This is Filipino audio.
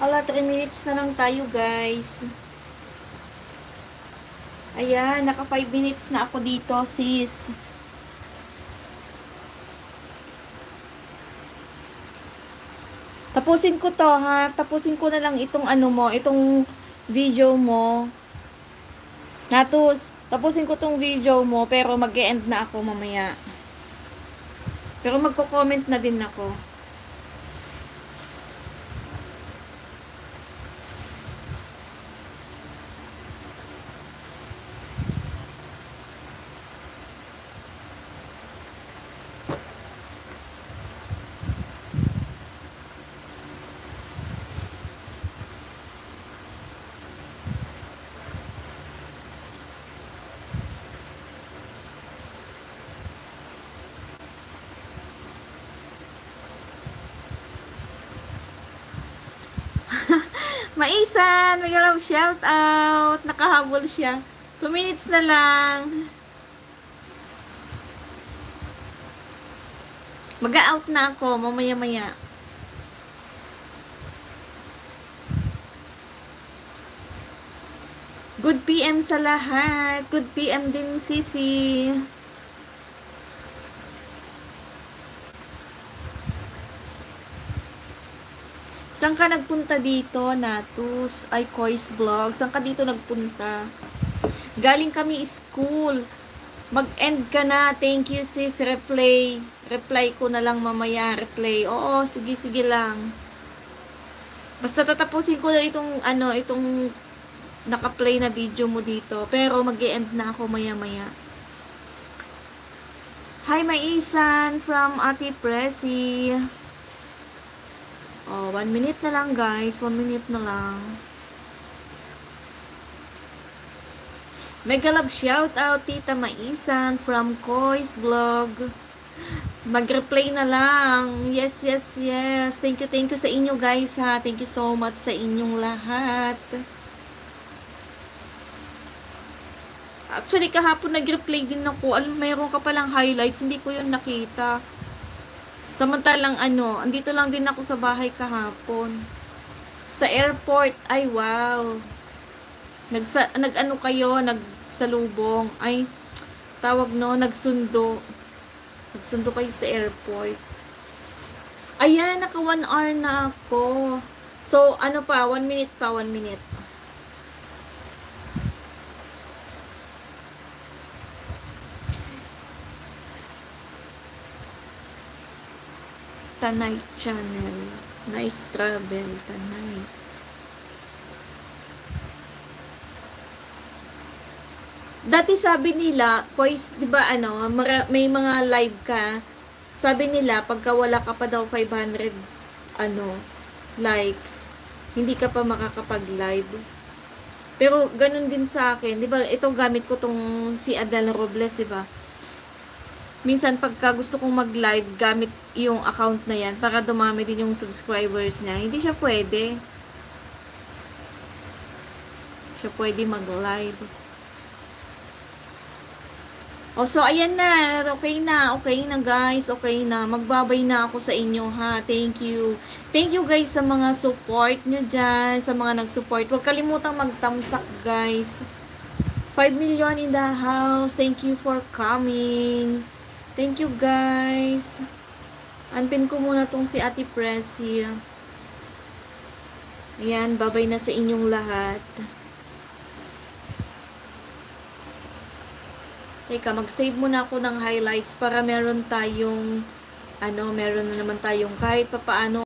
Ala, 3 minutes na lang tayo, guys. Ayan, naka 5 minutes na ako dito, sis. Tapusin ko to, ha? Tapusin ko na lang itong ano mo, itong video mo. Natus, tapusin ko tong video mo, pero mag-e-end na ako mamaya. Pero magko-comment na din ako. Maisan, may galap shout out. Nakahabol siya. 2 minutes na lang. Mag-out na ako mamaya-maya. Good PM sa lahat. Good PM din, Sisi. Saan ka nagpunta dito, Natus? Ay, Kois Vlog. Saan ka dito nagpunta? Galing kami school. Mag-end ka na. Thank you, sis. Reply ko na lang mamaya. Replay. Oo, sige lang. Basta tatapusin ko na itong naka-play na video mo dito. Pero mag-e-end na ako maya-maya. Hi, Maisan from Ate Presi. Oh, 1 minute na lang, guys. 1 minute na lang. Mega love shout out, Tita Maisan from Kois Vlog. Mag-replay na lang. Yes. Thank you sa inyo, guys, ha. Thank you so much sa inyong lahat. Actually, kahapon nag-replay din ako. Mayroon ka palang highlights. Hindi ko yun nakita. Samantalang andito lang din ako sa bahay kahapon. Sa airport. Ay, wow. Nag-ano kayo, nagsalubong. Ay, tawag no, nagsundo. Nagsundo kayo sa airport. Ayan, naka 1 hour na ako. So, 1 minute pa, 1 minute. Tanay channel. Nice travel, Tanay. Dati sabi nila, Kois, 'di ba may mga live ka. Sabi nila pagka wala ka pa daw 500 likes, hindi ka pa makakapag-live. Pero ganun din sa akin, 'di ba? Ito gamit ko tong si Adel Robles, 'di ba? Minsan pagka gusto kong mag-live gamit yung account na yan para dumami din yung subscribers niya, hindi siya pwede. Siya pwede mag-live. Oh, so ayan na. Okay na guys. Okay na. Magbabay na ako sa inyo, ha. Thank you. Thank you guys sa mga support nyo dyan. Sa mga nag-support. Huwag kalimutang mag-thumbs up, guys. 5 million in the house. Thank you for coming. Thank you, guys. Unpin ko muna tong si Ate Presi. Ayan, babay na sa inyong lahat. Teka, mag-save muna ako ng highlights para meron na naman tayong kahit papaano